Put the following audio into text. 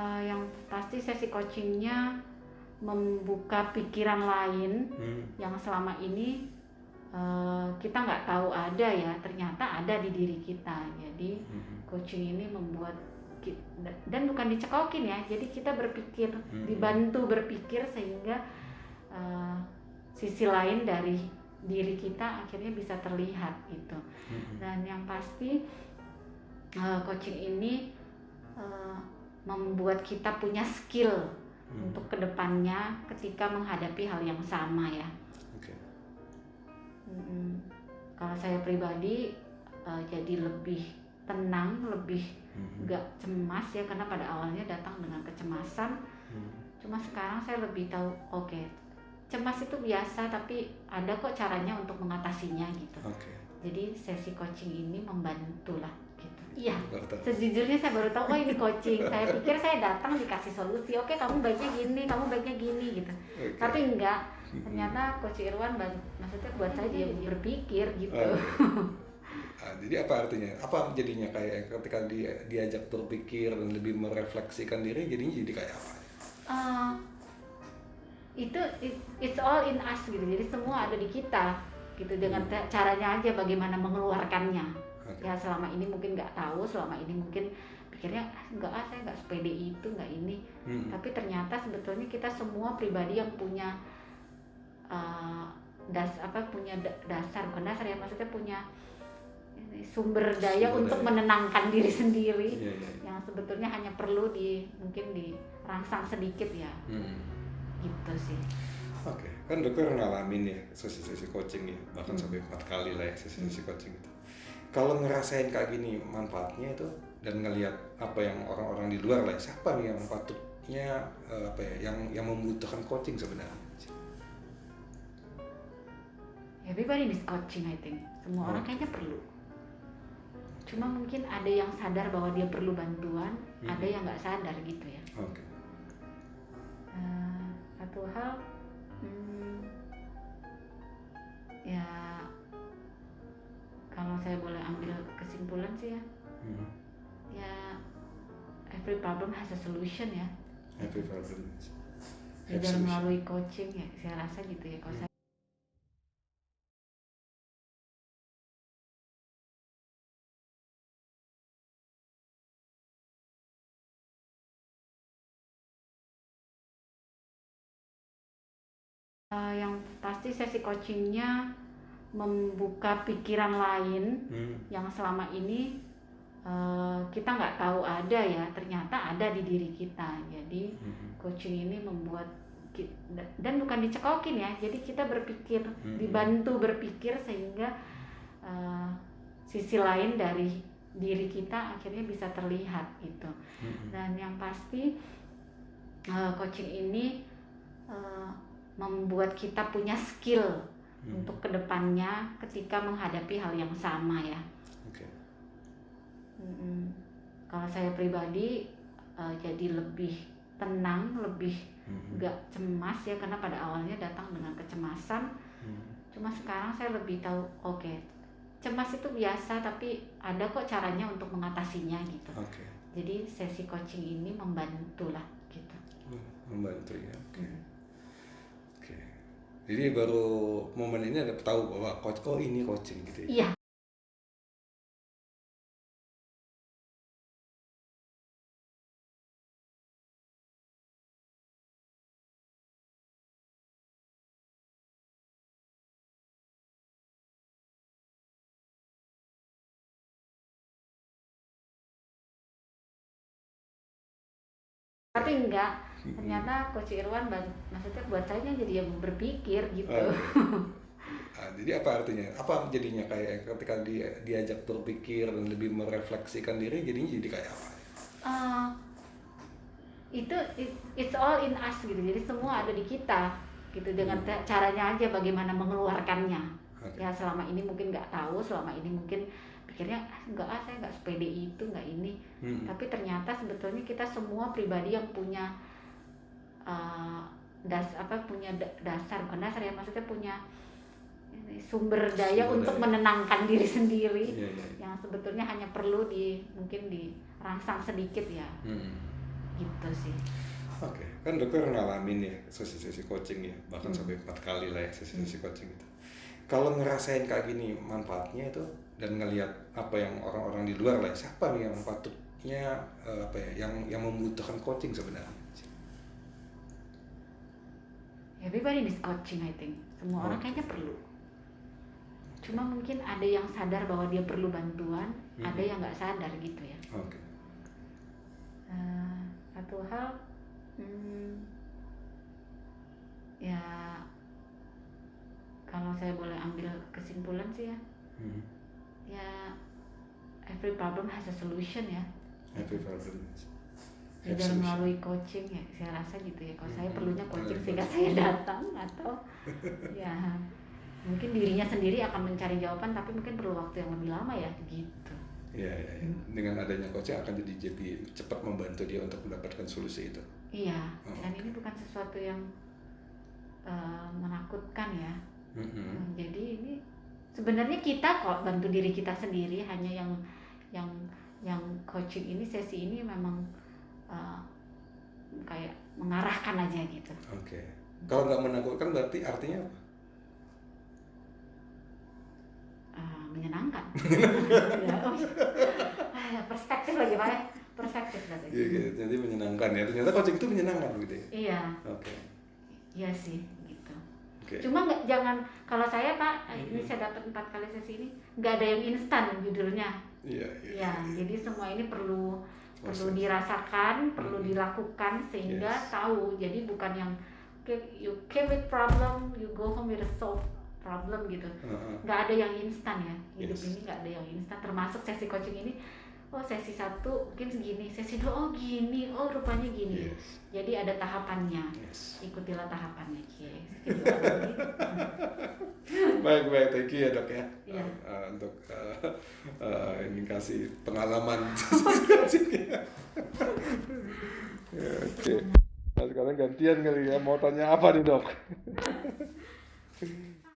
Yang pasti sesi coachingnya membuka pikiran lain yang selama ini kita nggak tahu ada ya, ternyata ada di diri kita. Jadi coaching ini membuat dan bukan dicekokin ya, jadi kita berpikir, dibantu berpikir sehingga sisi lain dari diri kita akhirnya bisa terlihat gitu. Dan yang pasti coaching ini membuat kita punya skill untuk kedepannya ketika menghadapi hal yang sama ya. Kalau saya pribadi jadi lebih tenang, lebih gak cemas ya, karena pada awalnya datang dengan kecemasan. Cuma sekarang saya lebih tahu, oke, cemas itu biasa tapi ada kok caranya untuk mengatasinya gitu. Jadi sesi coaching ini membantu lah gitu. Iya, sejujurnya saya baru tahu, oh ini coaching. Saya pikir saya datang dikasih solusi, oke kamu baiknya gini, kamu baiknya gini gitu. Tapi enggak, ternyata Coach Irwan maksudnya buat saya dia berpikir gitu. Jadi apa artinya? Apa jadinya kayak ketika diajak berpikir dan lebih merefleksikan diri, jadinya jadi kayak apa? It's all in us gitu. Jadi semua ada di kita gitu, dengan caranya aja bagaimana mengeluarkannya. Ya selama ini mungkin nggak tahu, selama ini mungkin pikirnya saya nggak sepede itu, nggak ini. Tapi ternyata sebetulnya kita semua pribadi yang punya punya dasar, bukan dasar ya, maksudnya punya sumber daya untuk menenangkan diri sendiri. Yang sebetulnya hanya perlu mungkin dirangsang sedikit ya. Gitu sih. Kan dokter ngalamin ya sesi-sesi coaching ya, bahkan sampai 4 kali lah ya sesi-sesi coaching itu. Kalau ngerasain kayak gini manfaatnya itu dan ngelihat apa yang orang-orang di luar lah, siapa nih yang patutnya yang membutuhkan coaching sebenarnya? Everybody needs coaching, I think. Semua orang kayaknya perlu. Cuma mungkin ada yang sadar bahwa dia perlu bantuan, ada yang nggak sadar gitu ya. Satu hal, ya kalau saya boleh ambil kesimpulan sih ya, ya every problem has a solution ya. Every problem. Dan melalui coaching ya, saya rasa gitu ya. Kalau saya yang pasti sesi coachingnya membuka pikiran lain yang selama ini kita nggak tahu ada ya, ternyata ada di diri kita. Jadi coaching ini membuat dan bukan dicekokin ya, jadi kita berpikir, dibantu berpikir sehingga sisi lain dari diri kita akhirnya bisa terlihat gitu. Dan yang pasti coaching ini membuat kita punya skill untuk kedepannya ketika menghadapi hal yang sama ya. Kalau saya pribadi jadi lebih tenang, lebih gak cemas ya, karena pada awalnya datang dengan kecemasan. Cuma sekarang saya lebih tahu, oke, cemas itu biasa tapi ada kok caranya untuk mengatasinya gitu. Jadi sesi coaching ini membantu lah gitu. Membantu ya. Jadi baru momen ini ada tahu bahwa ini coaching gitu ya. Iya. Tapi enggak, ternyata Coach Irwan maksudnya buat saya jadi yang berpikir gitu. Jadi apa artinya? Apa jadinya kayak ketika diajak berpikir dan lebih merefleksikan diri, jadinya jadi kayak apa? It's all in us gitu. Jadi semua ada di kita gitu, dengan caranya aja bagaimana mengeluarkannya. Ya selama ini mungkin nggak tahu, selama ini mungkin pikirnya saya nggak sepede itu, nggak ini. Tapi ternyata sebetulnya kita semua pribadi yang punya punya dasar, bukan dasar ya, maksudnya punya sumber daya untuk menenangkan diri sendiri. Yang sebetulnya hanya perlu mungkin dirangsang sedikit ya. gitu sih. Oke, kan dokter ngalamin ya sesi-sesi coaching ya, bahkan sampai 4 kali lah ya sesi-sesi coaching itu. Kalau ngerasain kayak gini manfaatnya itu dan ngelihat apa yang orang-orang di luar lah, siapa nih yang patutnya apa ya, yang membutuhkan coaching sebenarnya? Everybody needs coaching, I think. Semua orang kayaknya perlu. Cuma mungkin ada yang sadar bahwa dia perlu bantuan, ada yang nggak sadar gitu ya. Oke. Satu hal, ya kalau saya boleh ambil kesimpulan sih ya, ya every problem has a solution ya. Every problem. Either melalui coaching ya, saya rasa gitu ya. Kalau saya perlunya coaching sehingga saya datang, atau ya mungkin dirinya sendiri akan mencari jawaban, tapi mungkin perlu waktu yang lebih lama ya gitu. Iya. Dengan adanya coaching akan jadi cepat membantu dia untuk mendapatkan solusi itu. Iya, dan ini bukan sesuatu yang menakutkan ya. Jadi ini sebenarnya kita kok bantu diri kita sendiri, hanya yang coaching ini, sesi ini memang kayak mengarahkan aja gitu. Oke. Kalau nggak menakutkan berarti artinya apa? Menyenangkan. Perspektif lagi Pak ya. Perspektif berarti. Iya gitu. Jadi menyenangkan ya. Ternyata coaching itu menyenangkan gitu ya. Iya. Oke. Iya sih gitu. Oke. Cuma jangan, kalau saya Pak, ini saya dapat 4 kali sesi ini, nggak ada yang instan judulnya. Iya. Jadi semua ini perlu dirasakan, perlu dilakukan sehingga tahu. Jadi bukan yang you came with problem, you go home with a solved problem gitu. Nggak ada yang instan ya. Hidup ini nggak ada yang instan. Termasuk sesi coaching ini. Oh sesi 1 mungkin segini, sesi 2 oh gini, oh rupanya gini. Jadi ada tahapannya. Ikutilah tahapannya. Baik, thank you ya dok ya. Iya. Untuk ini kasih pengalaman. Oke. Nah sekarang gantian kali ya, mau tanya apa nih dok?